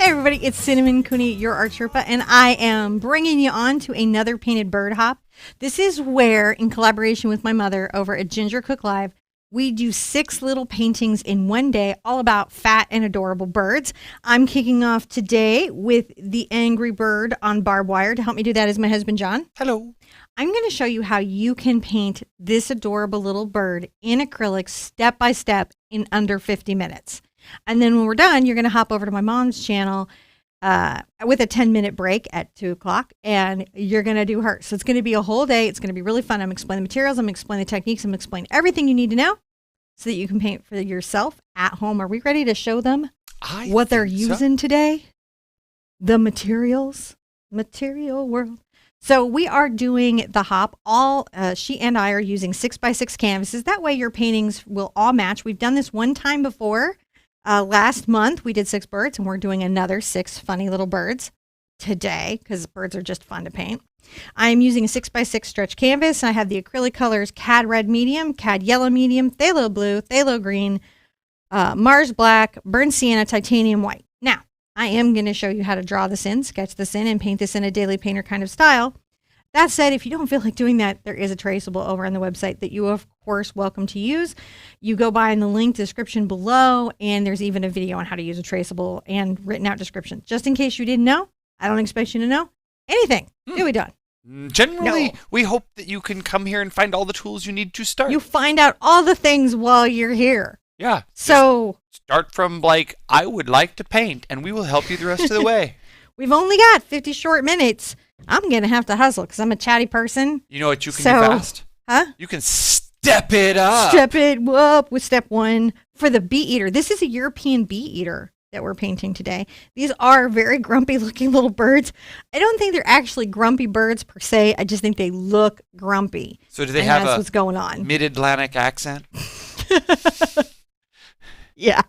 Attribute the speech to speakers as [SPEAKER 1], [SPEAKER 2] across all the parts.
[SPEAKER 1] Hey everybody, it's Cinnamon Cooney, your Art Sherpa, and I am bringing you on to another painted bird hop. This is where, in collaboration with my mother over at Ginger Cook Live, we do 6 little paintings in one day, all about fat and adorable birds. I'm kicking off today with the angry bird on barbed wire. To help me do that is my husband, John.
[SPEAKER 2] Hello.
[SPEAKER 1] I'm going to show you how you can paint this adorable little bird in acrylic step by step in under 50 minutes. And then when we're done, you're going to hop over to my mom's channel with a 10-minute break at 2 o'clock, and you're going to do hers. So it's going to be a whole day. It's going to be really fun. I'm going to explain the materials. I'm going to explain the techniques. I'm going to explain everything you need to know so that you can paint for yourself at home. Are we ready to show them what they're using today? The materials, material world. So we are doing the hop. She and I are using 6x6 canvases. That way your paintings will all match. We've done this one time before. Last month we did 6 birds, and we're doing another 6 funny little birds today because birds are just fun to paint. I'm using a 6x6 stretch canvas. I have the acrylic colors Cad Red Medium, Cad Yellow Medium, Phthalo Blue, Phthalo Green, Mars Black, Burnt Sienna, Titanium White. Now, I am going to show you how to draw this in, sketch this in, and paint this in a daily painter kind of style. That said, if you don't feel like doing that, there is a traceable over on the website that you, of course, welcome to use. You go by in the link description below, and there's even a video on how to use a traceable and written out description. Just in case you didn't know, I don't expect you to know anything. You'll be done.
[SPEAKER 2] Generally, we hope that you can come here and find all the tools you need to start.
[SPEAKER 1] You find out all the things while you're here.
[SPEAKER 2] Yeah.
[SPEAKER 1] So
[SPEAKER 2] start from I would like to paint, and we will help you the rest of the way.
[SPEAKER 1] We've only got 50 short minutes. I'm going to have to hustle because I'm a chatty person.
[SPEAKER 2] You know what you can do fast?
[SPEAKER 1] Huh?
[SPEAKER 2] You can step it up.
[SPEAKER 1] Step it up with step 1 for the bee eater. This is a European bee eater that we're painting today. These are very grumpy looking little birds. I don't think they're actually grumpy birds per se. I just think they look grumpy.
[SPEAKER 2] So do they have
[SPEAKER 1] that's what's going on.
[SPEAKER 2] Mid-Atlantic accent?
[SPEAKER 1] Yeah,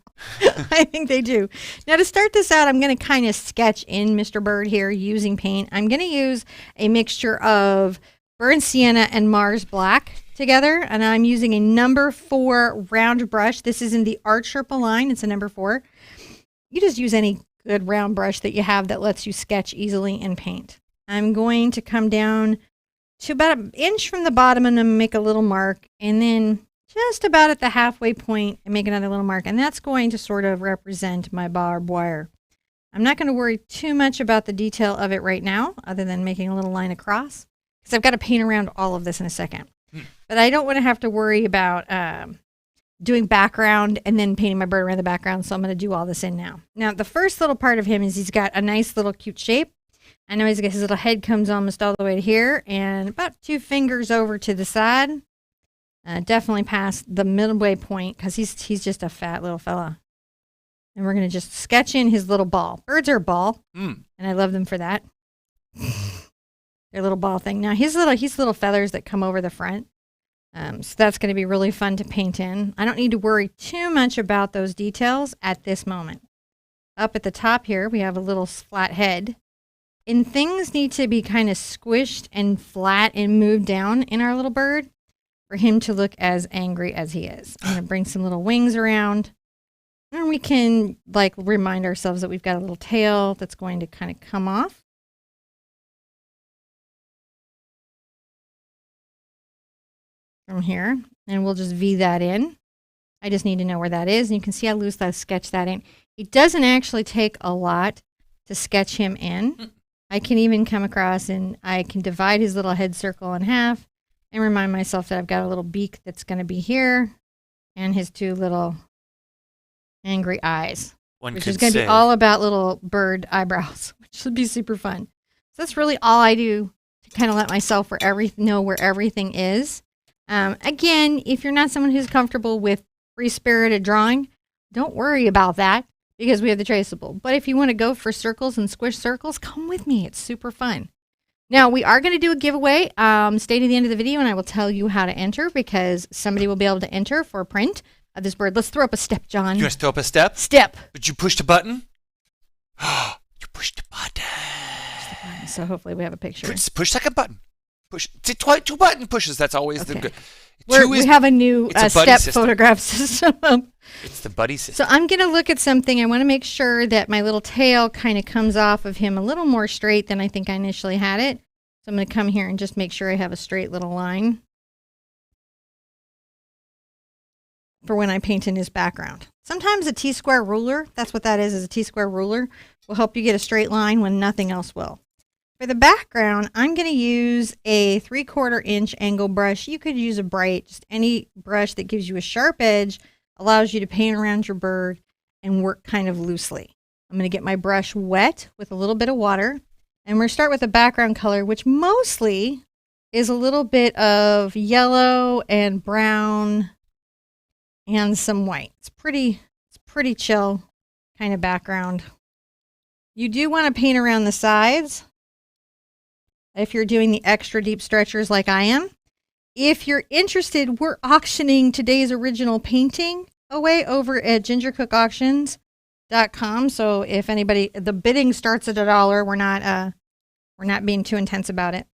[SPEAKER 1] I think they do. Now to start this out, I'm going to kind of sketch in Mr. Bird here using paint. I'm going to use a mixture of Burnt Sienna and Mars Black together, and I'm using a number 4 round brush. This is in the Art Sherpa line. It's a number 4. You just use any good round brush that you have that lets you sketch easily and paint. I'm going to come down to about an inch from the bottom and then make a little mark, and then just about at the halfway point and make another little mark. And that's going to sort of represent my barbed wire. I'm not going to worry too much about the detail of it right now, other than making a little line across, because I've got to paint around all of this in a second. But I don't want to have to worry about doing background and then painting my bird around the background. So I'm going to do all this in now. Now, the first little part of him is he's got a nice little cute shape. I know he's got his little head comes almost all the way to here and about 2 fingers over to the side. Definitely past the midway point because he's just a fat little fella. And we're going to just sketch in his little ball. Birds are a ball, and I love them for that. Their little ball thing. Now, he's little feathers that come over the front. So that's going to be really fun to paint in. I don't need to worry too much about those details at this moment. Up at the top here, we have a little flat head. And things need to be kind of squished and flat and moved down in our little bird for him to look as angry as he is. I'm going to bring some little wings around. And we can remind ourselves that we've got a little tail that's going to kind of come off. From here. And we'll just V that in. I just need to know where that is. And you can see how loose I sketch that in. It doesn't actually take a lot to sketch him in. I can even come across and I can divide his little head circle in half. And remind myself that I've got a little beak that's going to be here and his 2 little angry eyes, which is going to be all about little bird eyebrows, which should be super fun. So that's really all I do to kind of let myself know where everything is. Again, if you're not someone who's comfortable with free-spirited drawing, don't worry about that because we have the traceable. But if you want to go for circles and squish circles, come with me. It's super fun. Now, we are going to do a giveaway. Stay to the end of the video, and I will tell you how to enter because somebody will be able to enter for a print of this bird. Let's throw up a step, John.
[SPEAKER 2] You want to throw up a step?
[SPEAKER 1] Step.
[SPEAKER 2] Did you push the button? You pushed the button.
[SPEAKER 1] So hopefully we have a picture.
[SPEAKER 2] Push second button. Push 2 button pushes. That's always the good.
[SPEAKER 1] We have a new step
[SPEAKER 2] system.
[SPEAKER 1] photograph system.
[SPEAKER 2] It's the buddy system.
[SPEAKER 1] So I'm going to look at something. I want to make sure that my little tail kind of comes off of him a little more straight than I think I initially had it. So I'm going to come here and just make sure I have a straight little line for when I paint in his background. Sometimes a T-square ruler, that's what that is a T-square ruler, will help you get a straight line when nothing else will. For the background, I'm going to use a 3/4 inch angle brush. You could use a bright, just any brush that gives you a sharp edge, allows you to paint around your bird and work kind of loosely. I'm going to get my brush wet with a little bit of water, and we're going to start with a background color, which mostly is a little bit of yellow and brown and some white. It's pretty chill kind of background. You do want to paint around the sides if you're doing the extra deep stretchers like I am. If you're interested, we're auctioning today's original painting away over at gingercookauctions.com. So if anybody, the bidding starts at $1. We're not being too intense about it.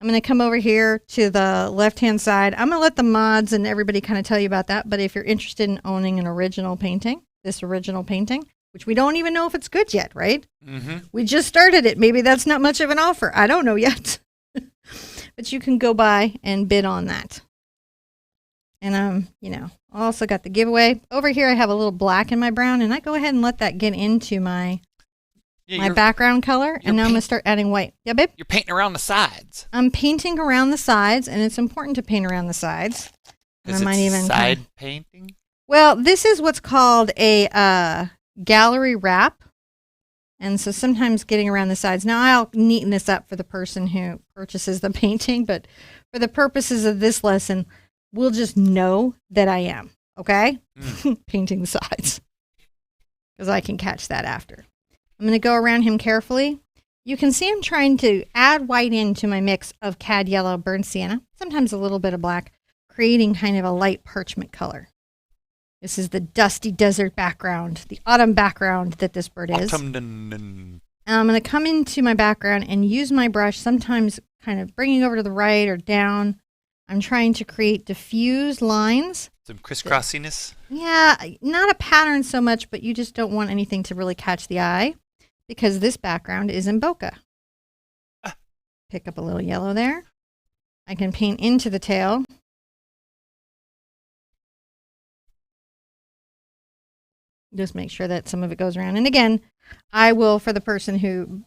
[SPEAKER 1] I'm going to come over here to the left-hand side. I'm going to let the mods and everybody kind of tell you about that. But if you're interested in owning an original painting, this original painting, which we don't even know if it's good yet, right? Mm-hmm. We just started it. Maybe that's not much of an offer. I don't know yet. But you can go by and bid on that. And I also got the giveaway. Over here I have a little black in my brown, and I go ahead and let that get into my background color. And now I'm going to start adding white. Yeah, babe?
[SPEAKER 2] You're painting around the sides.
[SPEAKER 1] I'm painting around the sides, and it's important to paint around the sides.
[SPEAKER 2] Is it side painting?
[SPEAKER 1] Well, this is what's called a gallery wrap. And so sometimes getting around the sides. Now I'll neaten this up for the person who purchases the painting, but for the purposes of this lesson, we'll just know that I am, okay? Painting the sides. Because I can catch that after. I'm going to go around him carefully. You can see I'm trying to add white into my mix of cad yellow, burnt sienna, sometimes a little bit of black, creating kind of a light parchment color. This is the dusty desert background, the autumn background that this bird is. I'm going to come into my background and use my brush, sometimes kind of bringing over to the right or down. I'm trying to create diffuse lines.
[SPEAKER 2] Some crisscrossiness?
[SPEAKER 1] Yeah, not a pattern so much, but you just don't want anything to really catch the eye because this background is in bokeh. Pick up a little yellow there. I can paint into the tail. Just make sure that some of it goes around. And again, I will, for the person who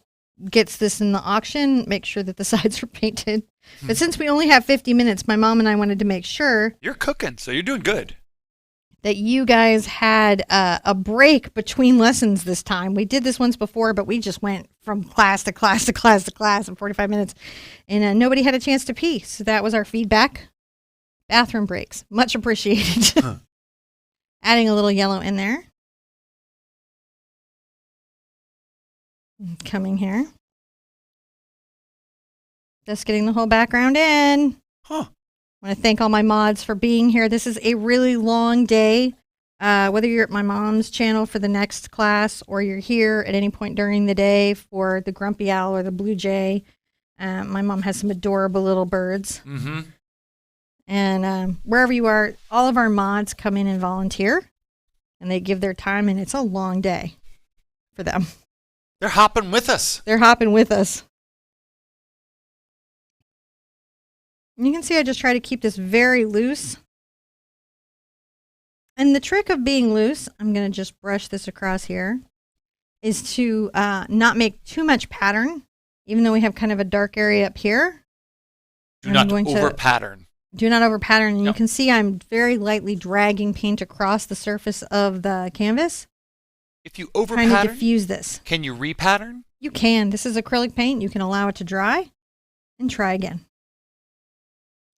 [SPEAKER 1] gets this in the auction, make sure that the sides are painted. But since we only have 50 minutes, my mom and I wanted to make sure.
[SPEAKER 2] You're cooking, so you're doing good.
[SPEAKER 1] That you guys had a break between lessons this time. We did this once before, but we just went from class to class to class to class in 45 minutes. And nobody had a chance to pee. So that was our feedback. Bathroom breaks. Much appreciated. Adding a little yellow in there. Coming here. Just getting the whole background in. I want to thank all my mods for being here. This is a really long day. Whether you're at my mom's channel for the next class or you're here at any point during the day for the grumpy owl or the blue jay. My mom has some adorable little birds. Mm-hmm. And wherever you are, all of our mods come in and volunteer. And they give their time, and it's a long day for them.
[SPEAKER 2] They're hopping with us.
[SPEAKER 1] They're hopping with us. You can see I just try to keep this very loose. And the trick of being loose, I'm going to just brush this across here, is to not make too much pattern, even though we have kind of a dark area up here.
[SPEAKER 2] Do not over pattern.
[SPEAKER 1] Do not over pattern. And you can see I'm very lightly dragging paint across the surface of the canvas.
[SPEAKER 2] If you over
[SPEAKER 1] pattern, trying to
[SPEAKER 2] pattern,
[SPEAKER 1] diffuse this.
[SPEAKER 2] Can you repattern?
[SPEAKER 1] You can. This is acrylic paint. You can allow it to dry and try again.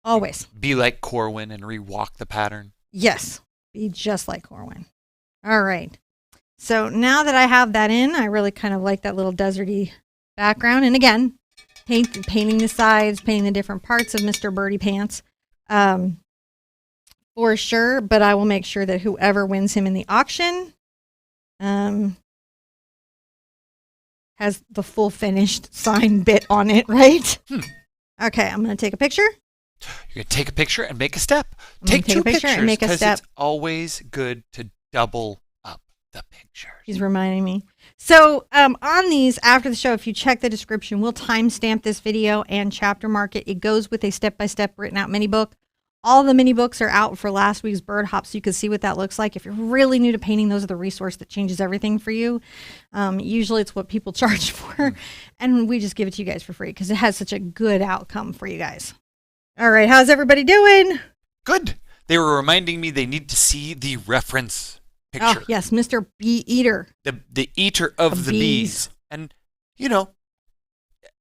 [SPEAKER 1] Always.
[SPEAKER 2] Be like Corwin and rewalk the pattern.
[SPEAKER 1] Yes. Be just like Corwin. All right. So now that I have that in, I really kind of like that little deserty background. And again, painting the sides, painting the different parts of Mr. Birdie Pants. For sure. But I will make sure that whoever wins him in the auction has the full finished sign bit on it, right? Okay, I'm going to take a picture.
[SPEAKER 2] You're going to take a picture and make a step.
[SPEAKER 1] Take two pictures and make a step.
[SPEAKER 2] It's always good to double up the pictures.
[SPEAKER 1] He's reminding me. So on these, after the show, if you check the description, we'll timestamp this video and chapter mark it. It goes with a step-by-step written out mini book. All the mini books are out for last week's bird hop, so you can see what that looks like. If you're really new to painting, those are the resource that changes everything for you. Usually it's what people charge for, and we just give it to you guys for free because it has such a good outcome for you guys. All right, how's everybody doing?
[SPEAKER 2] Good. They were reminding me they need to see the reference picture.
[SPEAKER 1] Oh, yes, Mr. Bee Eater.
[SPEAKER 2] The eater of the bees. And, you know,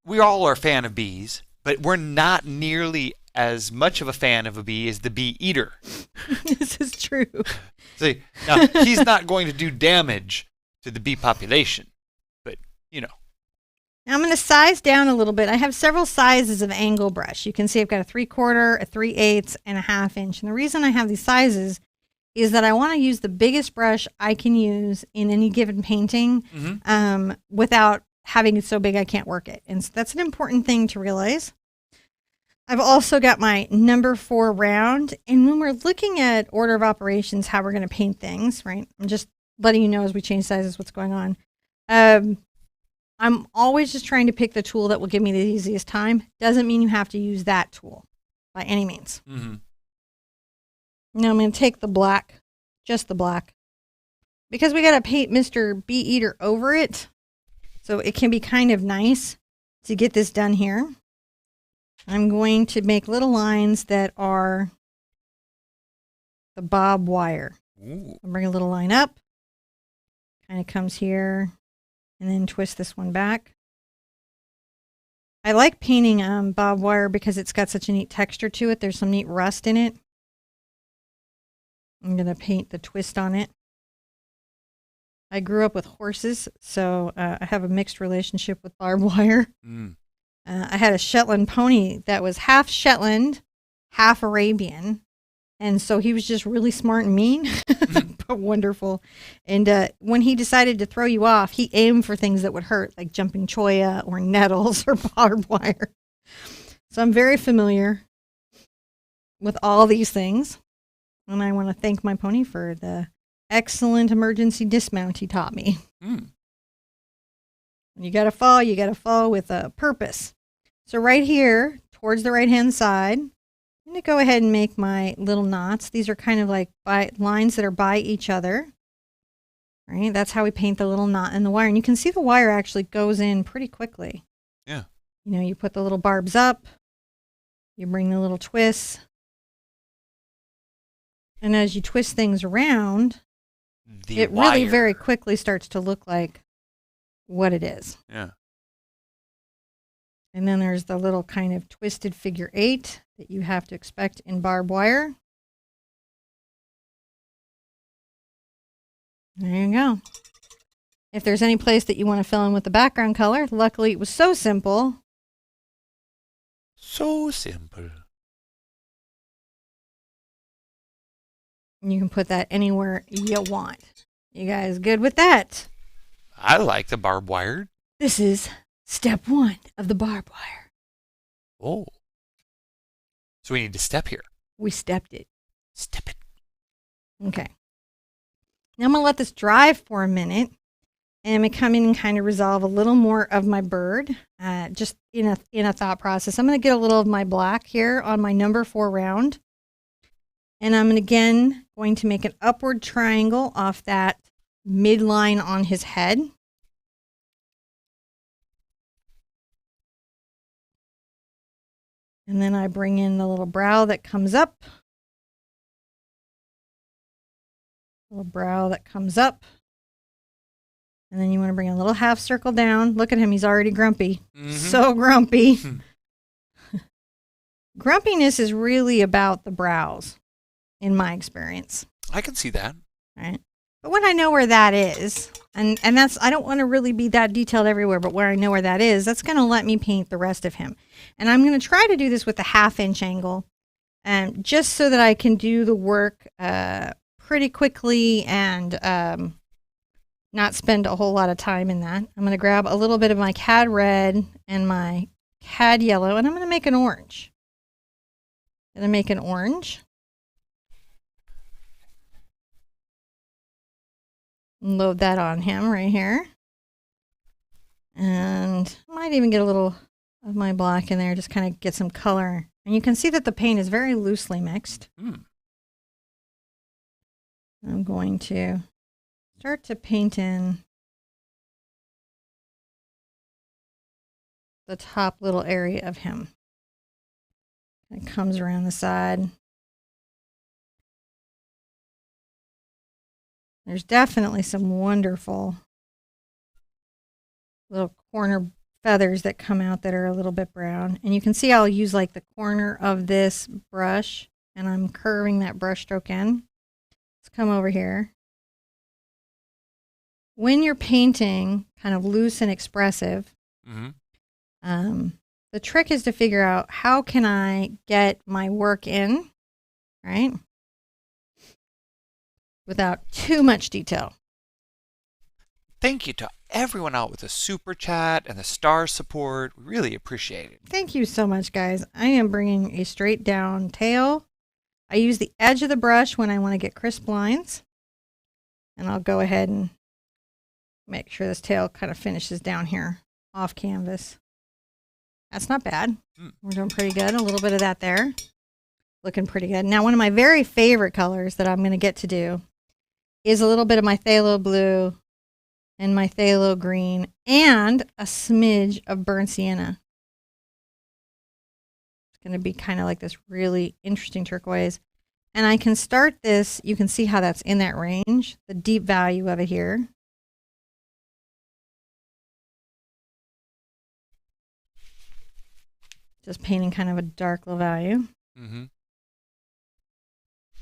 [SPEAKER 2] we all are a fan of bees, but we're not nearly as much of a fan of a bee as the bee eater.
[SPEAKER 1] This is true.
[SPEAKER 2] See, now, he's not going to do damage to the bee population, but, you know.
[SPEAKER 1] Now I'm going to size down a little bit. I have several sizes of angle brush. You can see I've got a 3/4, a 3/8, and a 1/2 inch. And the reason I have these sizes is that I want to use the biggest brush I can use in any given painting without having it so big I can't work it. And so that's an important thing to realize. I've also got my number 4 round. And when we're looking at order of operations, how we're going to paint things, right? I'm just letting you know as we change sizes what's going on. I'm always just trying to pick the tool that will give me the easiest time. Doesn't mean you have to use that tool by any means.
[SPEAKER 2] Mm-hmm.
[SPEAKER 1] Now I'm going to take the black, just the black, because we got to paint Mr. Bee Eater over it. So it can be kind of nice to get this done here. I'm going to make little lines that are the bob wire.
[SPEAKER 2] Ooh.
[SPEAKER 1] I'll bring a little line up, kind of comes here, and then twist this one back. I like painting bob wire because it's got such a neat texture to it. There's some neat rust in it. I'm going to paint the twist on it. I grew up with horses, so I have a mixed relationship with barbed wire.
[SPEAKER 2] Mm.
[SPEAKER 1] I had a Shetland pony that was half Shetland, half Arabian. And so he was just really smart and mean, but wonderful. And when he decided to throw you off, he aimed for things that would hurt, like jumping cholla or nettles or barbed wire. So I'm very familiar with all these things. And I want to thank my pony for the excellent emergency dismount he taught me.
[SPEAKER 2] Mm.
[SPEAKER 1] When you got to fall with a purpose. So right here, towards the right-hand side, I'm going to go ahead and make my little knots. These are kind of like lines that are by each other. Right? That's how we paint the little knot in the wire. And you can see the wire actually goes in pretty quickly.
[SPEAKER 2] Yeah.
[SPEAKER 1] You know, you put the little barbs up, you bring the little twists. And as you twist things around, it really very quickly starts to look like what it is.
[SPEAKER 2] Yeah.
[SPEAKER 1] And then there's the little kind of twisted figure 8 that you have to expect in barbed wire. There you go. If there's any place that you want to fill in with the background color, luckily it was so simple.
[SPEAKER 2] So simple.
[SPEAKER 1] You can put that anywhere you want. You guys good with that?
[SPEAKER 2] I like the barbed wire.
[SPEAKER 1] This is step 1 of the barbed wire.
[SPEAKER 2] Oh. So we need to step here.
[SPEAKER 1] We stepped it.
[SPEAKER 2] Step it.
[SPEAKER 1] Okay. Now I'm going to let this dry for a minute. And I'm going to come in and kind of resolve a little more of my bird. Just in a thought process. I'm going to get a little of my black here on my number 4 round. And I'm again going to make an upward triangle off that midline on his head. And then I bring in the little brow that comes up. Little brow that comes up. And then you want to bring a little half circle down. Look at him, he's already grumpy.
[SPEAKER 2] Mm-hmm.
[SPEAKER 1] So grumpy. Grumpiness is really about the brows, in my experience.
[SPEAKER 2] I can see that.
[SPEAKER 1] Right? But when I know where that is, and that's, I don't want to really be that detailed everywhere, but where I know where that is, that's going to let me paint the rest of him. And I'm going to try to do this with a 1/2 inch angle, just so that I can do the work pretty quickly and not spend a whole lot of time in that. I'm going to grab a little bit of my cad red and my cad yellow, and I'm going to make an orange. I'm going to make an orange. Load that on him right here. And I might even get a little of my black in there, just kind of get some color. And you can see that the paint is very loosely mixed.
[SPEAKER 2] Mm.
[SPEAKER 1] I'm going to start to paint in the top little area of him. It comes around the side. There's definitely some wonderful little corner feathers that come out that are a little bit brown. And you can see I'll use like the corner of this brush, and I'm curving that brush stroke in. Let's come over here. When you're painting kind of loose and expressive, the trick is to figure out how can I get my work in, right? Without too much detail.
[SPEAKER 2] Thank you to everyone out with the super chat and the star support. We really appreciate it.
[SPEAKER 1] Thank you so much, guys. I am bringing a straight down tail. I use the edge of the brush when I want to get crisp lines. And I'll go ahead and make sure this tail kind of finishes down here off canvas. That's not bad. We're doing pretty good. A little bit of that there. Looking pretty good. Now, one of my very favorite colors that I'm going to get to do is a little bit of my phthalo blue and my phthalo green and a smidge of burnt sienna. It's going to be kind of like this really interesting turquoise. And I can start this. You can see how that's in that range, the deep value of it here. Just painting kind of a dark little value. A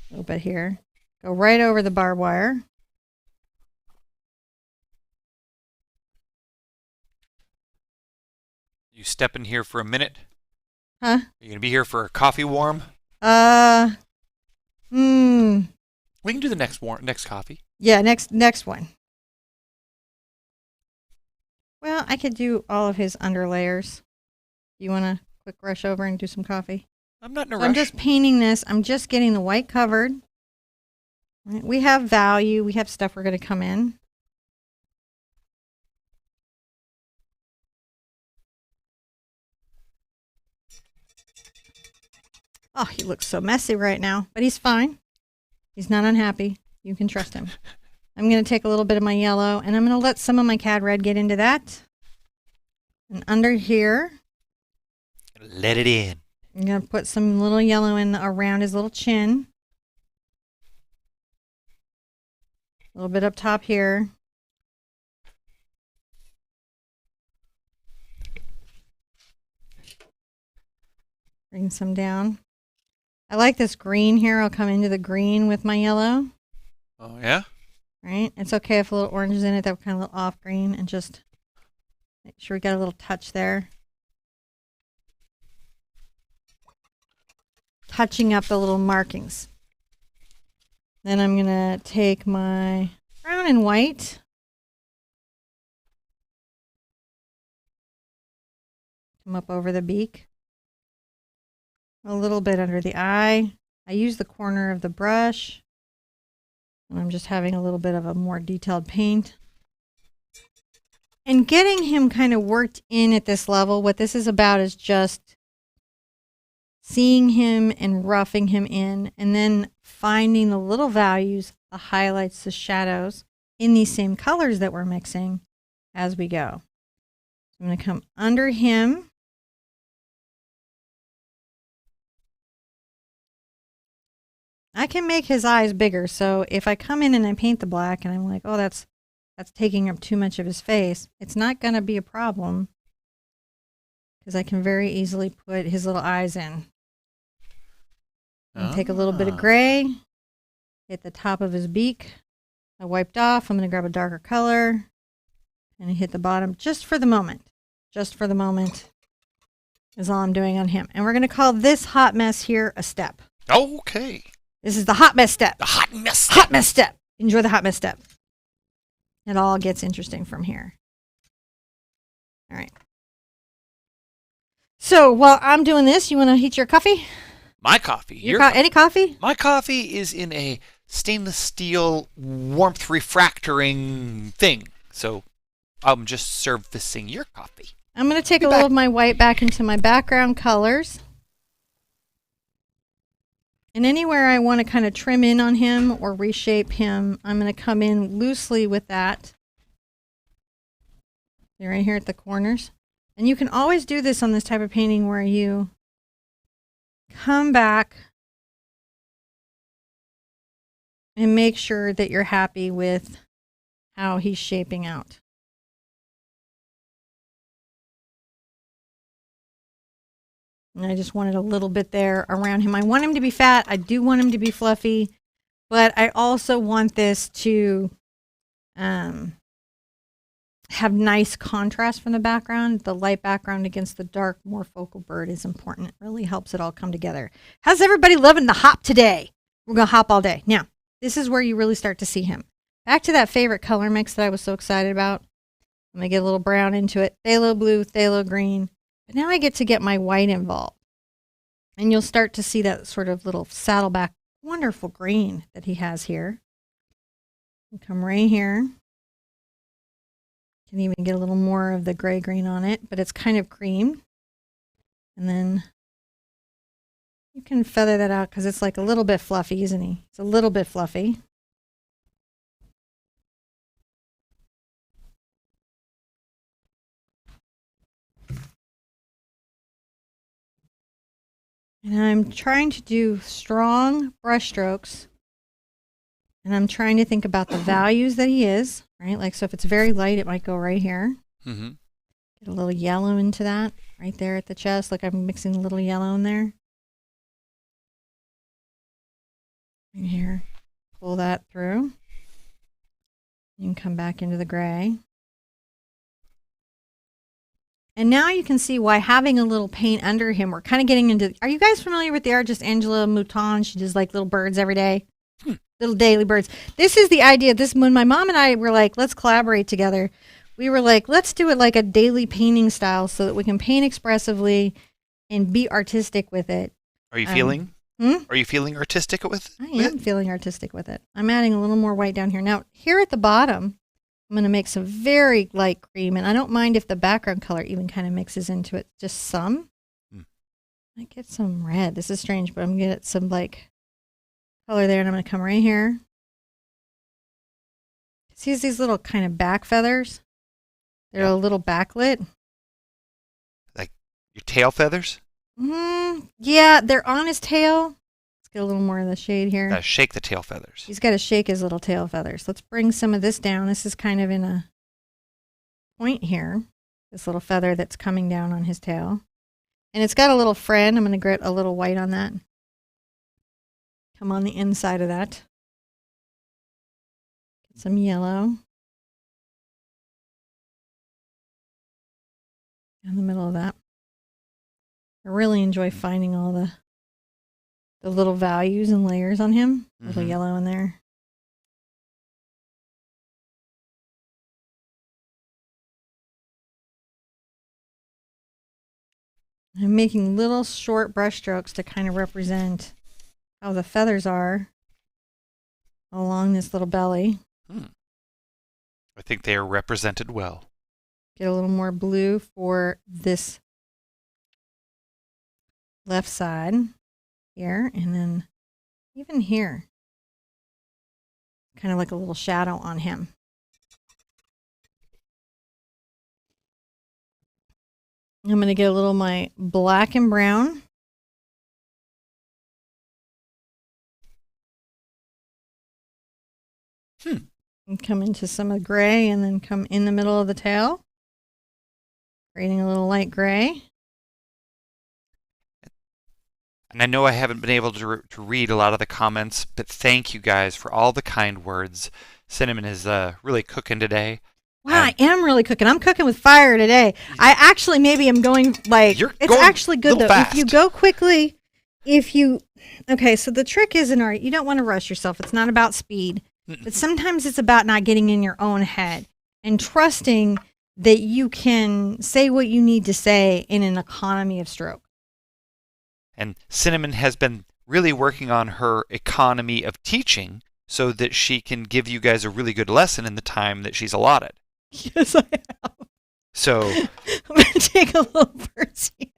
[SPEAKER 1] little bit here. Go right over the barbed wire.
[SPEAKER 2] You step in here for a minute?
[SPEAKER 1] Huh?
[SPEAKER 2] Are you going to be here for a coffee warm? We can do the next coffee.
[SPEAKER 1] Yeah, next one. Well, I could do all of his underlayers. You want to quick rush over and do some coffee?
[SPEAKER 2] I'm not in a
[SPEAKER 1] So
[SPEAKER 2] rush.
[SPEAKER 1] I'm just painting this. I'm just getting the white covered. Right, we have value. We have stuff we're going to come in. Oh, he looks so messy right now, but he's fine. He's not unhappy. You can trust him. I'm going to take a little bit of my yellow, and I'm going to let some of my cad red get into that. And under here,
[SPEAKER 2] let it in.
[SPEAKER 1] I'm going to put some little yellow in around his little chin. A little bit up top here. Bring some down. I like this green here. I'll come into the green with my yellow.
[SPEAKER 2] Oh, yeah?
[SPEAKER 1] Right? It's okay if a little orange is in it, that kind of little off green, and just make sure we got a little touch there. Touching up the little markings. Then I'm going to take my brown and white. Come up over the beak. A little bit under the eye. I use the corner of the brush. And I'm just having a little bit of a more detailed paint. And getting him kind of worked in at this level, what this is about is just seeing him and roughing him in, and then finding the little values, the highlights, the shadows in these same colors that we're mixing as we go. So I'm going to come under him. I can make his eyes bigger, so if I come in and I paint the black and I'm like, oh, that's taking up too much of his face, it's not going to be a problem because I can very easily put his little eyes in. And take a little bit of gray, hit the top of his beak. I wiped off. I'm going to grab a darker color and hit the bottom just for the moment. Just for the moment is all I'm doing on him. And we're going to call this hot mess here a step.
[SPEAKER 2] Okay.
[SPEAKER 1] This is the hot mess step.
[SPEAKER 2] The hot mess step.
[SPEAKER 1] Hot mess step. Enjoy the hot mess step. It all gets interesting from here. All right. So while I'm doing this, you want to heat your coffee?
[SPEAKER 2] My coffee.
[SPEAKER 1] Any coffee?
[SPEAKER 2] My coffee is in a stainless steel warmth refractoring thing. So I'm just servicing your coffee.
[SPEAKER 1] I'm going to take a little of my white back into my background colors. And anywhere I want to kind of trim in on him or reshape him, I'm going to come in loosely with that. Right here at the corners. And you can always do this on this type of painting where you come back and make sure that you're happy with how he's shaping out. And I just wanted a little bit there around him. I want him to be fat. I do want him to be fluffy. But I also want this to have nice contrast from the background. The light background against the dark, more focal bird is important. It really helps it all come together. How's everybody loving the hop today? We're going to hop all day. Now, this is where you really start to see him. Back to that favorite color mix that I was so excited about. I'm going to get a little brown into it. Phthalo blue, phthalo green. But now I get to get my white involved. And you'll start to see that sort of little saddleback, wonderful green that he has here. And come right here. Can even get a little more of the gray green on it, but it's kind of cream. And then you can feather that out because it's like a little bit fluffy, isn't he? It's a little bit fluffy. And I'm trying to do strong brush strokes. And I'm trying to think about the values that he is, right? Like, so if it's very light, it might go right here.
[SPEAKER 2] Mm-hmm.
[SPEAKER 1] Get a little yellow into that right there at the chest. Like I'm mixing a little yellow in there. Right here. Pull that through. You can come back into the gray. And now you can see why having a little paint under him, we're kind of getting into, are you guys familiar with the artist Angela Mouton? She does like little birds every day. Little daily birds. This is the idea. This, when my mom and I were like, let's collaborate together, we were like, let's do it like a daily painting style so that we can paint expressively and be artistic with it.
[SPEAKER 2] Are you feeling? Are you feeling artistic with it?
[SPEAKER 1] I am feeling artistic with it. I'm adding a little more white down here. Now, here at the bottom, I'm going to make some very light cream, and I don't mind if the background color even kind of mixes into it, just some. I get some red. This is strange, but I'm going to get some like color there, and I'm going to come right here. See these little kind of back feathers? They're a little backlit.
[SPEAKER 2] Like your tail feathers?
[SPEAKER 1] Yeah, they're on his tail. Let's get a little more of the shade here.
[SPEAKER 2] Shake the tail feathers.
[SPEAKER 1] He's got to shake his little tail feathers. Let's bring some of this down. This is kind of in a point here. This little feather that's coming down on his tail. And it's got a little friend. I'm going to grit a little white on that. Come on the inside of that. Get some yellow. In the middle of that. I really enjoy finding all the little values and layers on him. A little yellow in there. I'm making little short brush strokes to kind of represent how the feathers are along this little belly.
[SPEAKER 2] I think they are represented well.
[SPEAKER 1] Get a little more blue for this left side here, and then even here, kind of like a little shadow on him. I'm going to get a little of my black and brown. And come into some of the gray, and then come in the middle of the tail, creating a little light gray.
[SPEAKER 2] And I know I haven't been able to read a lot of the comments, but thank you guys for all the kind words. Cinnamon is really cooking today.
[SPEAKER 1] Wow, I am really cooking. I'm cooking with fire today. I actually maybe am going like, it's actually good though.
[SPEAKER 2] Fast.
[SPEAKER 1] If you go quickly, okay, so the trick is in art, you don't want to rush yourself. It's not about speed, but sometimes it's about not getting in your own head and trusting that you can say what you need to say in an economy of stroke.
[SPEAKER 2] And Cinnamon has been really working on her economy of teaching so that she can give you guys a really good lesson in the time that she's allotted.
[SPEAKER 1] Yes, I have.
[SPEAKER 2] So
[SPEAKER 1] I'm going to take a little birdie.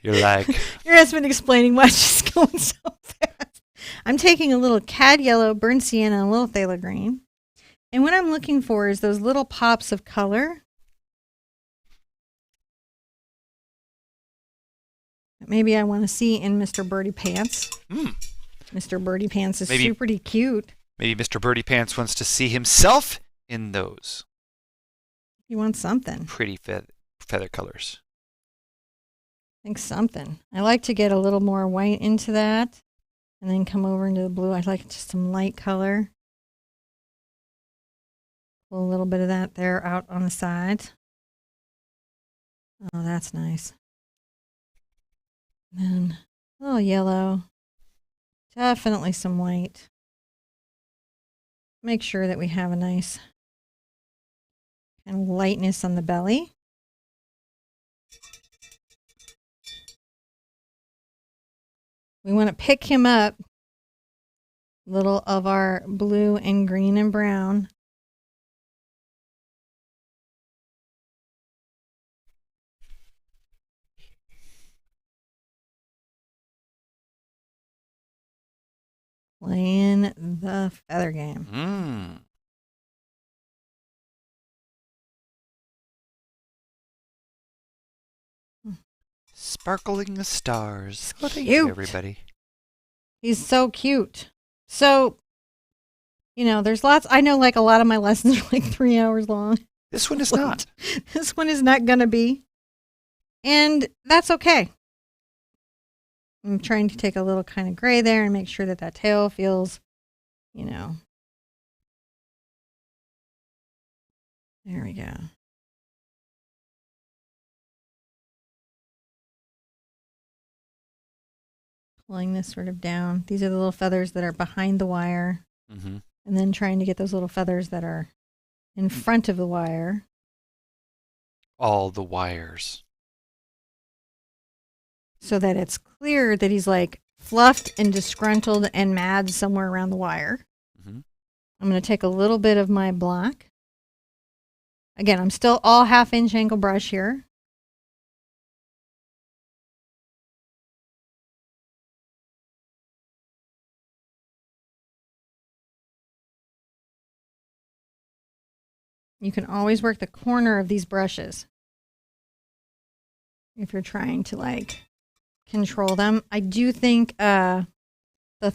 [SPEAKER 2] you're like,
[SPEAKER 1] Your husband explaining why she's going so fast. I'm taking a little cad yellow, burnt sienna, and a little phthalo green. And what I'm looking for is those little pops of color. Maybe I want to see in Mr. Birdie Pants. Mr. Birdie Pants is super cute.
[SPEAKER 2] Maybe Mr. Birdie Pants wants to see himself in those.
[SPEAKER 1] You want something.
[SPEAKER 2] Pretty feather colors.
[SPEAKER 1] I think something. I like to get a little more white into that and then come over into the blue. I like just some light color. Pull a little bit of that there out on the sides. Oh, that's nice. And then a little yellow. Definitely some white. Make sure that we have a nice kind of lightness on the belly. We want to pick him up a little of our blue and green and brown. Playing the feather game.
[SPEAKER 2] Sparkling the stars.
[SPEAKER 1] Oh,
[SPEAKER 2] thank you, everybody.
[SPEAKER 1] He's so cute. So, you know, there's lots. I know, like, a lot of my lessons are like 3 hours long.
[SPEAKER 2] This one is not.
[SPEAKER 1] This one is not going to be. And that's okay. I'm trying to take a little kind of gray there and make sure that that tail feels, you know. There we go. Pulling this sort of down. These are the little feathers that are behind the wire. And then trying to get those little feathers that are in front of the wire.
[SPEAKER 2] All the wires.
[SPEAKER 1] So that it's clear that he's like fluffed and disgruntled and mad somewhere around the wire. I'm going to take a little bit of my black. Again, I'm still all 1/2 inch angle brush here. You can always work the corner of these brushes if you're trying to like control them. I do think the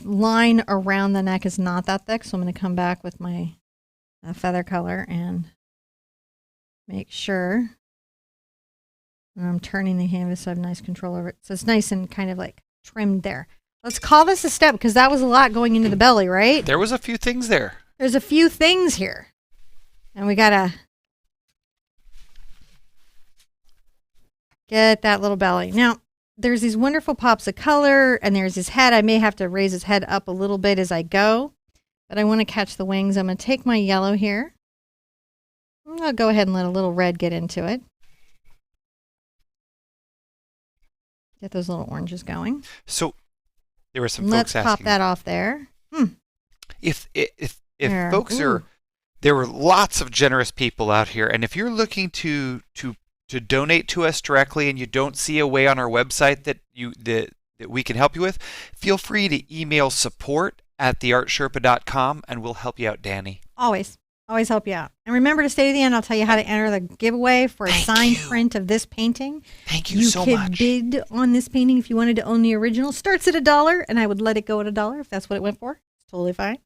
[SPEAKER 1] line around the neck is not that thick, so I'm going to come back with my feather color and make sure I'm turning the canvas so I have nice control over it. So it's nice and kind of like trimmed there. Let's call this a step because that was a lot going into the belly, right?
[SPEAKER 2] There was a few things there.
[SPEAKER 1] There's a few things here. And we got to get that little belly. Now, there's these wonderful pops of color, and there's his head. I may have to raise his head up a little bit as I go, but I want to catch the wings. I'm going to take my yellow here. I'll go ahead and let a little red get into it. Get those little oranges going.
[SPEAKER 2] So there were some
[SPEAKER 1] Let's
[SPEAKER 2] folks asking.
[SPEAKER 1] Let's pop that off there.
[SPEAKER 2] If folks are... There were lots of generous people out here, and if you're looking to donate to us directly and you don't see a way on our website that we can help you with, feel free to email support@theartsherpa.com and we'll help you out, Danny.
[SPEAKER 1] Always help you out. And remember to stay to the end. I'll tell you how to enter the giveaway for a signed print of this painting.
[SPEAKER 2] Thank you so much.
[SPEAKER 1] You could bid on this painting if you wanted to own the original. Starts at $1, and I would let it go at $1 if that's what it went for. It's totally fine.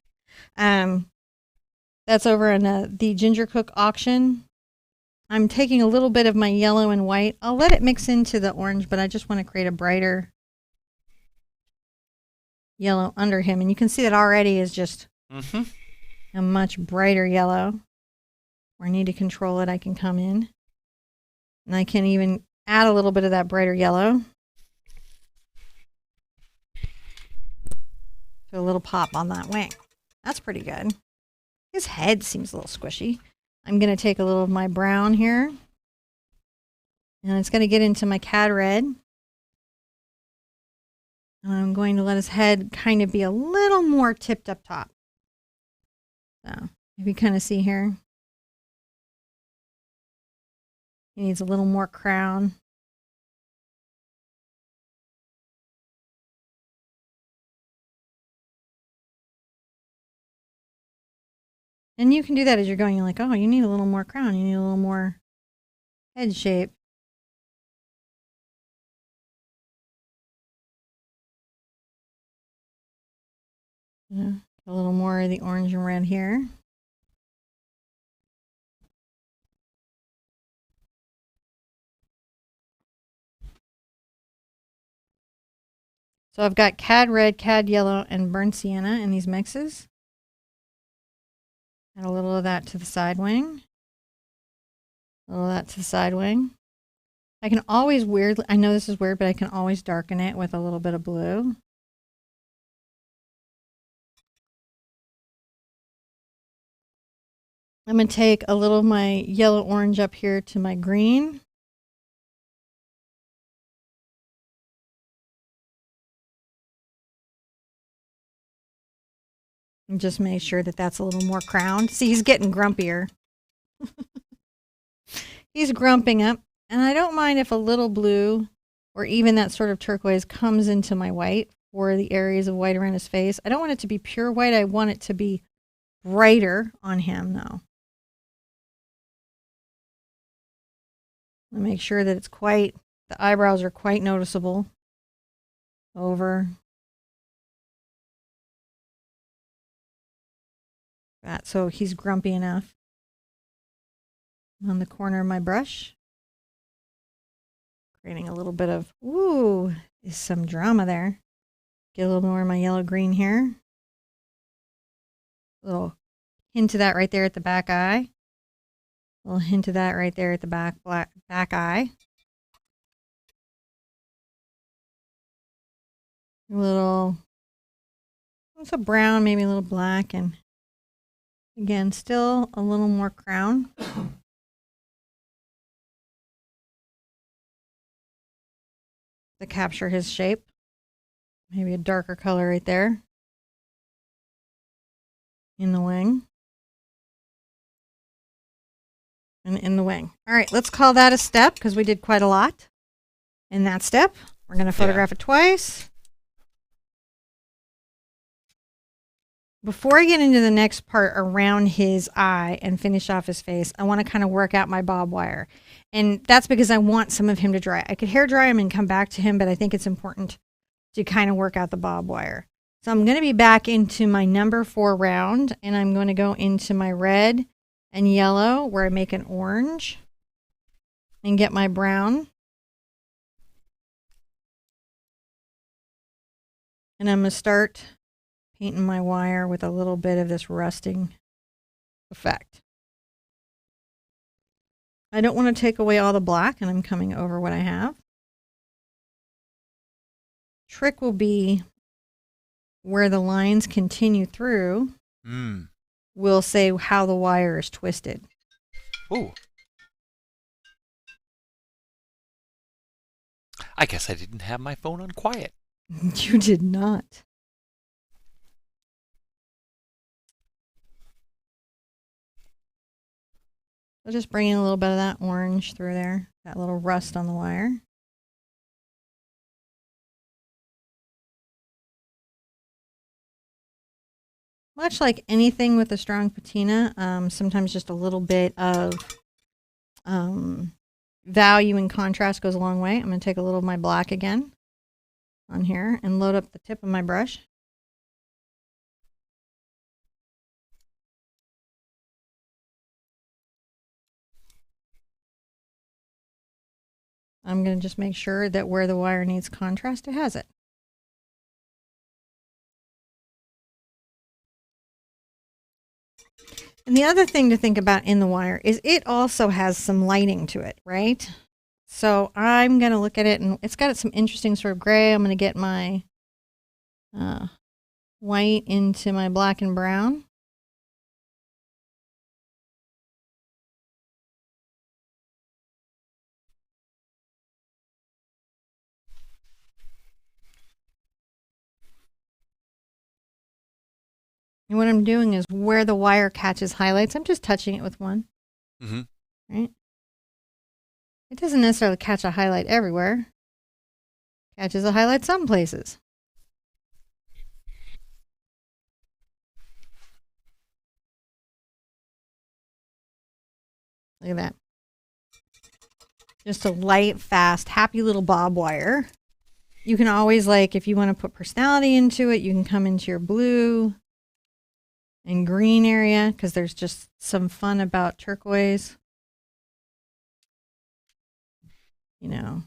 [SPEAKER 1] That's over in the Ginger Cook auction. I'm taking a little bit of my yellow and white. I'll let it mix into the orange, but I just want to create a brighter yellow under him. And you can see that already is just a much brighter yellow. Where I need to control it, I can come in. And I can even add a little bit of that brighter yellow. So a little pop on that wing. That's pretty good. His head seems a little squishy. I'm going to take a little of my brown here. And it's going to get into my cad red. And I'm going to let his head kind of be a little more tipped up top. So if you kind of see here, he needs a little more crown. And you can do that as you're going. You're like, oh, you need a little more crown. You need a little more head shape. Yeah, a little more of the orange and red here. So I've got cad red, cad yellow, and burnt sienna in these mixes. Add a little of that to the side wing. A little of that to the side wing. I can always weirdly, I know this is weird, but I can always darken it with a little bit of blue. I'm going to take a little of my yellow orange up here to my green. And just make sure that that's a little more crowned. See, he's getting grumpier. He's grumping up. And I don't mind if a little blue or even that sort of turquoise comes into my white for the areas of white around his face. I don't want it to be pure white. I want it to be brighter on him, though. Make sure that it's quite, the eyebrows are quite noticeable. Over. That, so he's grumpy enough. On the corner of my brush. Creating a little bit of, ooh, is some drama there. Get a little more of my yellow green here. A little hint of that right there at the back eye. A little hint of that right there at the back eye. A little, it's a brown, maybe a little black, and again, still a little more crown. To capture his shape. Maybe a darker color right there. In the wing. And in the wing. All right, let's call that a step because we did quite a lot in that step. We're going to photograph it twice. Before I get into the next part around his eye and finish off his face, I want to kind of work out my bob wire. And that's because I want some of him to dry. I could hair dry him and come back to him, but I think it's important to kind of work out the bob wire. So I'm going to be back into my number 4 round, and I'm going to go into my red and yellow where I make an orange and get my brown. And I'm going to start painting my wire with a little bit of this rusting effect. I don't want to take away all the black, and I'm coming over what I have. Trick will be where the lines continue through. We'll say how the wire is twisted.
[SPEAKER 2] Ooh. I guess I didn't have my phone on quiet.
[SPEAKER 1] You did not. So just bring in a little bit of that orange through there, that little rust on the wire. Much like anything with a strong patina, sometimes just a little bit of value and contrast goes a long way. I'm going to take a little of my black again on here and load up the tip of my brush. I'm going to just make sure that where the wire needs contrast, it has it. And the other thing to think about in the wire is it also has some lighting to it, right? So I'm going to look at it, and it's got some interesting sort of gray. I'm going to get my white into my black and brown. And what I'm doing is where the wire catches highlights, I'm just touching it with one.
[SPEAKER 2] Mm-hmm.
[SPEAKER 1] Right? It doesn't necessarily catch a highlight everywhere. Catches a highlight some places. Look at that. Just a light, fast, happy little bob wire. You can always, like, if you want to put personality into it, you can come into your blue and green area because there's just some fun about turquoise. You know,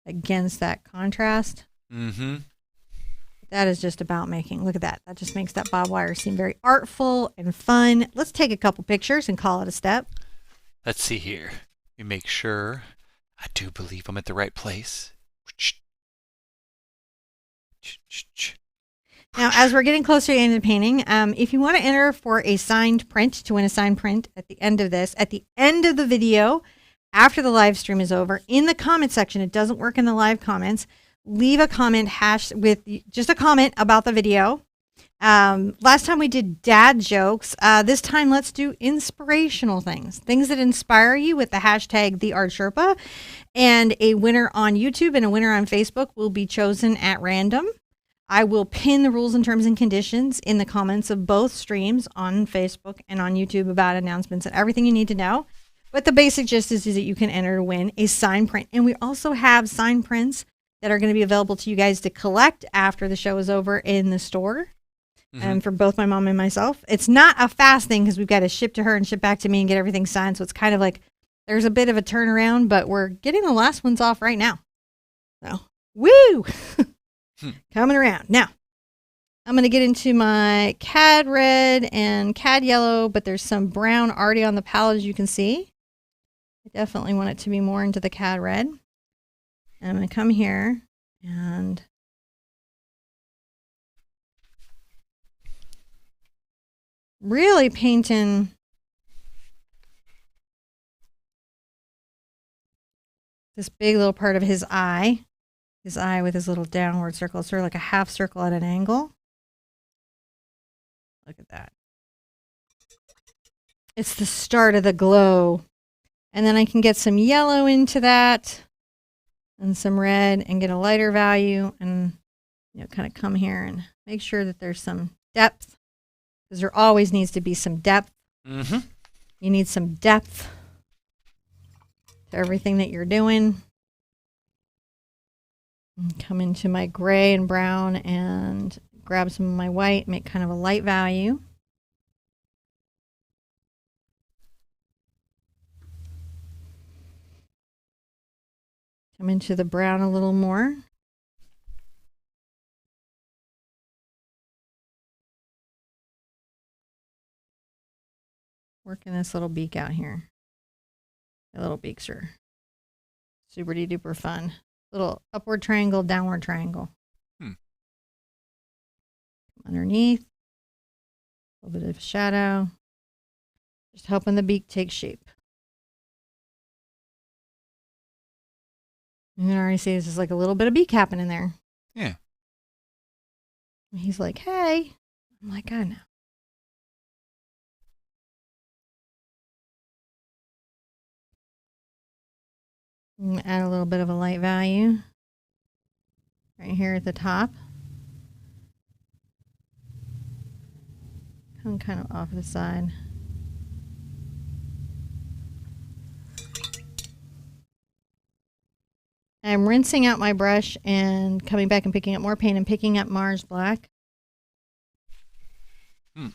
[SPEAKER 1] against that contrast.
[SPEAKER 2] Mm-hmm.
[SPEAKER 1] That is just about making, look at that. That just makes that bob wire seem very artful and fun. Let's take a couple pictures and call it a step.
[SPEAKER 2] Let's see here. Let me make sure. I do believe I'm at the right place.
[SPEAKER 1] Now, as we're getting closer to the end of the painting, if you want to enter for a signed print, to win a signed print at the end of this, at the end of the video, after the live stream is over, in the comment section, it doesn't work in the live comments, leave a comment with just a comment about the video. Last time we did dad jokes. This time let's do inspirational things that inspire you with the hashtag the Art Sherpa, and a winner on YouTube and a winner on Facebook will be chosen at random. I will pin the rules and terms and conditions in the comments of both streams on Facebook and on YouTube about announcements and everything you need to know. But the basic gist is that you can enter to win a signed print. And we also have signed prints that are going to be available to you guys to collect after the show is over in the store. For both my mom and myself. It's not a fast thing because we've got to ship to her and ship back to me and get everything signed. So it's kind of like there's a bit of a turnaround, but we're getting the last ones off right now. So, woo! Coming around. Now, I'm going to get into my cad red and cad yellow, but there's some brown already on the palette, as you can see. I definitely want it to be more into the cad red. And I'm going to come here and really painting this big little part of his eye with his little downward circle. It's sort of like a half circle at an angle. Look at that. It's the start of the glow. And then I can get some yellow into that and some red and get a lighter value and, you know, kind of come here and make sure that there's some depth, because there always needs to be some depth.
[SPEAKER 2] Mm-hmm.
[SPEAKER 1] You need some depth to everything that you're doing. And come into my gray and brown and grab some of my white, make kind of a light value. Come into the brown a little more. Working this little beak out here. The little beaks are super duper fun. Little upward triangle, downward triangle. Underneath. A little bit of shadow. Just helping the beak take shape. You can already see this is like a little bit of beak happening there.
[SPEAKER 2] Yeah.
[SPEAKER 1] And he's like, hey. I'm like, I know. Add a little bit of a light value right here at the top. Come kind of off the side. I'm rinsing out my brush and coming back and picking up more paint and picking up Mars Black. I'm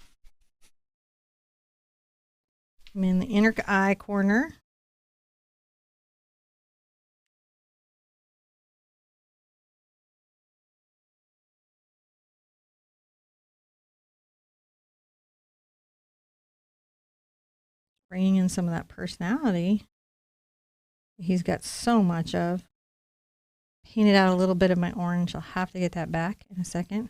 [SPEAKER 1] in the inner eye corner. Bringing in some of that personality he's got so much of. Painted out a little bit of my orange. I'll have to get that back in a second.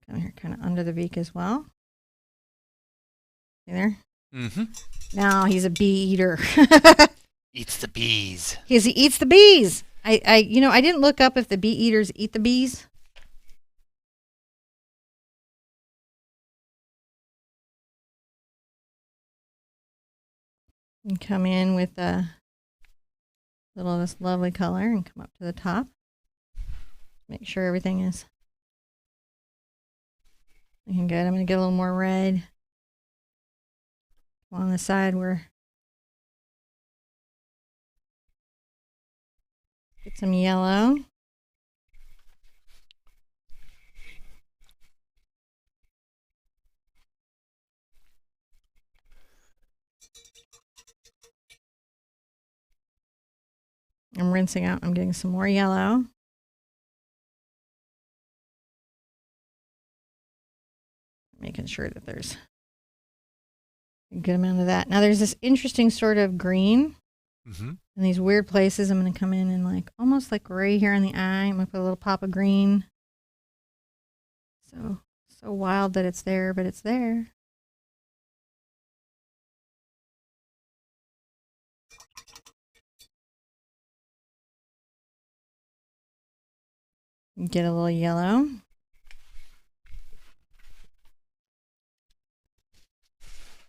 [SPEAKER 1] Come here, kind of under the beak as well. See there?
[SPEAKER 2] Mm-hmm.
[SPEAKER 1] Now he's a bee eater.
[SPEAKER 2] Eats the bees.
[SPEAKER 1] Because he eats the bees. I didn't look up if the bee eaters eat the bees. And come in with a little of this lovely color and come up to the top. Make sure everything is looking good. I'm going to get a little more red on the side where get some yellow. I'm rinsing out. I'm getting some more yellow. Making sure that there's a good amount of that. Now there's this interesting sort of green in these weird places. I'm going to come in and like almost like right here in the eye. I'm going to put a little pop of green. So wild that it's there, but it's there. Get a little yellow.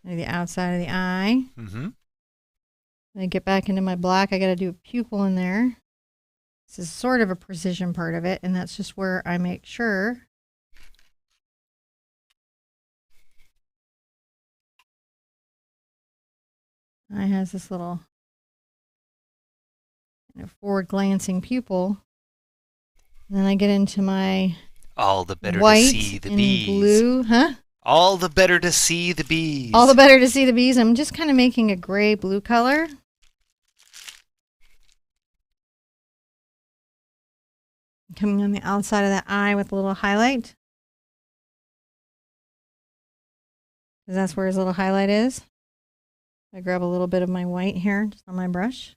[SPEAKER 1] The outside of the eye. Then I get back into my black. I got to do a pupil in there. This is sort of a precision part of it, and that's just where I make sure I has this little forward glancing pupil. And then I get into my
[SPEAKER 2] all the better
[SPEAKER 1] white
[SPEAKER 2] to see the
[SPEAKER 1] and
[SPEAKER 2] bees.
[SPEAKER 1] Blue, huh?
[SPEAKER 2] All the better to see the bees.
[SPEAKER 1] All the better to see the bees. I'm just kind of making a gray blue color. Coming on the outside of that eye with a little highlight. Because that's where his little highlight is. I grab a little bit of my white here just on my brush.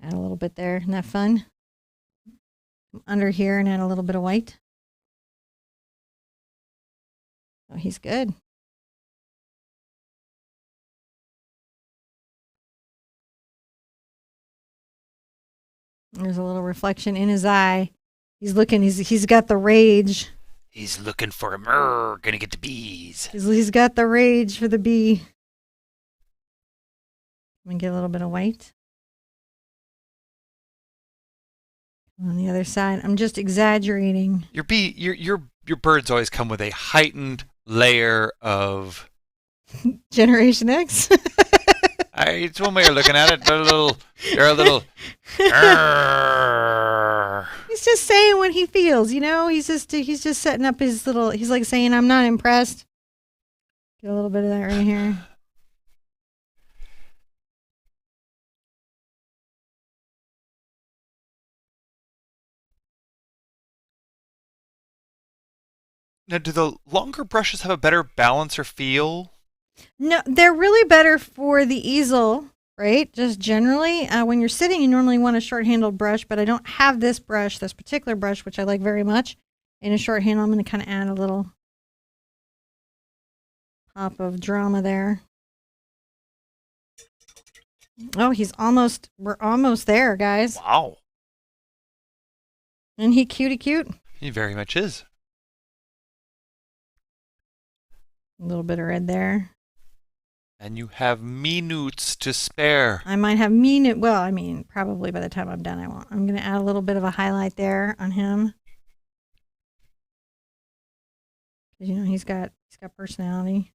[SPEAKER 1] Add a little bit there. Isn't that fun? Come under here and add a little bit of white. Oh, he's good. There's a little reflection in his eye. He's looking. He's got the rage.
[SPEAKER 2] He's looking for a murr. Gonna get the bees.
[SPEAKER 1] He's got the rage for the bee. Let me get a little bit of white. On the other side, I'm just exaggerating.
[SPEAKER 2] Your birds always come with a heightened layer of
[SPEAKER 1] Generation X.
[SPEAKER 2] It's one way of looking at it. They're a little.
[SPEAKER 1] He's just saying what he feels, He's just setting up his little. He's like saying, "I'm not impressed." Get a little bit of that right here.
[SPEAKER 2] Now, do the longer brushes have a better balance or feel?
[SPEAKER 1] No, they're really better for the easel, right? Just generally, when you're sitting, you normally want a short-handled brush, but I don't have this particular brush, which I like very much. In a short handle, I'm going to kind of add a little pop of drama there. Oh, we're almost there, guys.
[SPEAKER 2] Wow.
[SPEAKER 1] Isn't he cutie cute?
[SPEAKER 2] He very much is.
[SPEAKER 1] A little bit of red there.
[SPEAKER 2] And you have minutes to spare.
[SPEAKER 1] I might have probably by the time I'm done, I won't. I'm going to add a little bit of a highlight there on him. Because, he's got personality.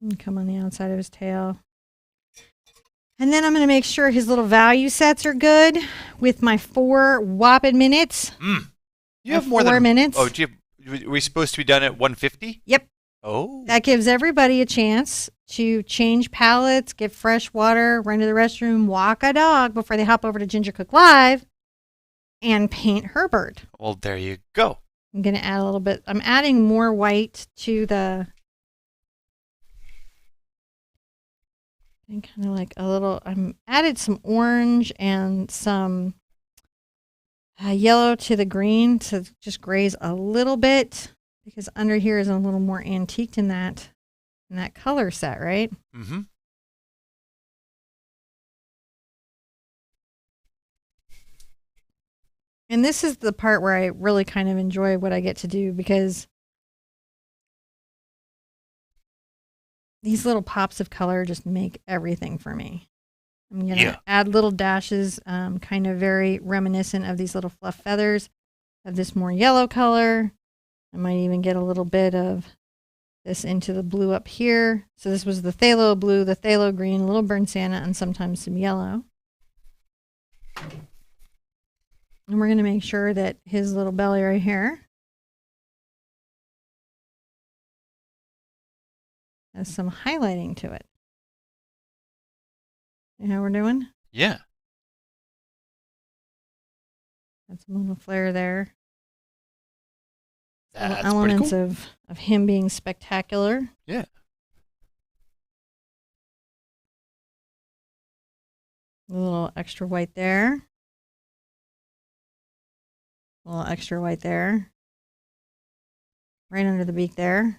[SPEAKER 1] And come on the outside of his tail. And then I'm going to make sure his little value sets are good with my 4 whopping minutes.
[SPEAKER 2] You have more than
[SPEAKER 1] 4 minutes.
[SPEAKER 2] Oh, are we supposed to be done at 150?
[SPEAKER 1] Yep.
[SPEAKER 2] Oh.
[SPEAKER 1] That gives everybody a chance to change palettes, get fresh water, run to the restroom, walk a dog before they hop over to Ginger Cook Live and paint her bird.
[SPEAKER 2] Well, there you go.
[SPEAKER 1] I'm going to add a little bit. I'm adding more white to the... And kind of like I'm added some orange and some yellow to the green to just graze a little bit, because under here is a little more antiqued in that color set, right?
[SPEAKER 2] Mm-hmm.
[SPEAKER 1] And this is the part where I really kind of enjoy what I get to do, because these little pops of color just make everything for me. I'm going to add little dashes, kind of very reminiscent of these little fluff feathers of this more yellow color. I might even get a little bit of this into the blue up here. So this was the phthalo blue, the phthalo green, a little burnt sienna, and sometimes some yellow. And we're going to make sure that his little belly right here has some highlighting to it. See how we're doing?
[SPEAKER 2] Yeah.
[SPEAKER 1] Got some little flare there.
[SPEAKER 2] That's
[SPEAKER 1] elements
[SPEAKER 2] pretty cool.
[SPEAKER 1] of him being spectacular.
[SPEAKER 2] Yeah.
[SPEAKER 1] A little extra white there. A little extra white there. Right under the beak there.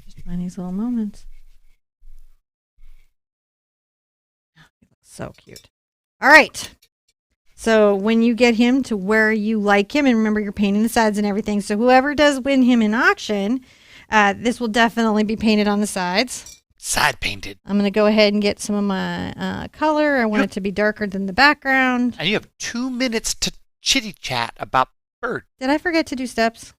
[SPEAKER 1] Just find these little moments. Oh, he looks so cute. All right. So when you get him to where you like him, and remember you're painting the sides and everything, so whoever does win him in auction, this will definitely be painted on the sides.
[SPEAKER 2] Side painted.
[SPEAKER 1] I'm going to go ahead and get some of my color. I want it to be darker than the background.
[SPEAKER 2] And you have 2 minutes to chitty chat about bird.
[SPEAKER 1] Did I forget to do steps?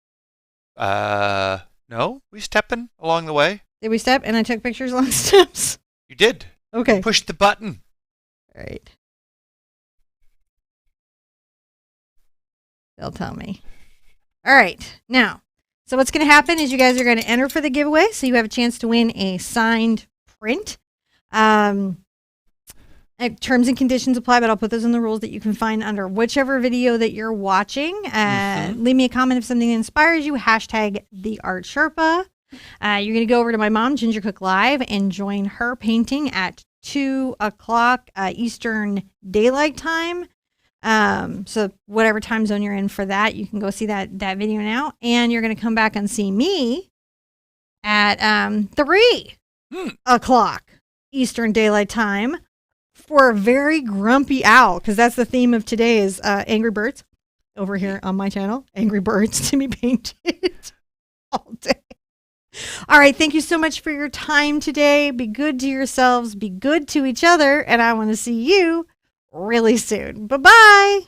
[SPEAKER 2] No. We stepping along the way.
[SPEAKER 1] Did we step? And I took pictures along steps?
[SPEAKER 2] You did.
[SPEAKER 1] Okay.
[SPEAKER 2] Push the button.
[SPEAKER 1] All right. They'll tell me. All right. Now, so what's going to happen is you guys are going to enter for the giveaway, so you have a chance to win a signed print. Terms and conditions apply, but I'll put those in the rules that you can find under whichever video that you're watching. Leave me a comment if something inspires you. Hashtag the Art Sherpa. You're going to go over to my mom, Ginger Cook Live, and join her painting at 2 o'clock Eastern Daylight Time. So whatever time zone you're in for that, you can go see that video now. And you're going to come back and see me at 3 o'clock Eastern Daylight Time for a very grumpy owl, because that's the theme of today is Angry Birds over here on my channel. Angry Birds to be painted all day. All right. Thank you so much for your time today. Be good to yourselves. Be good to each other. And I want to see you really soon. Bye-bye.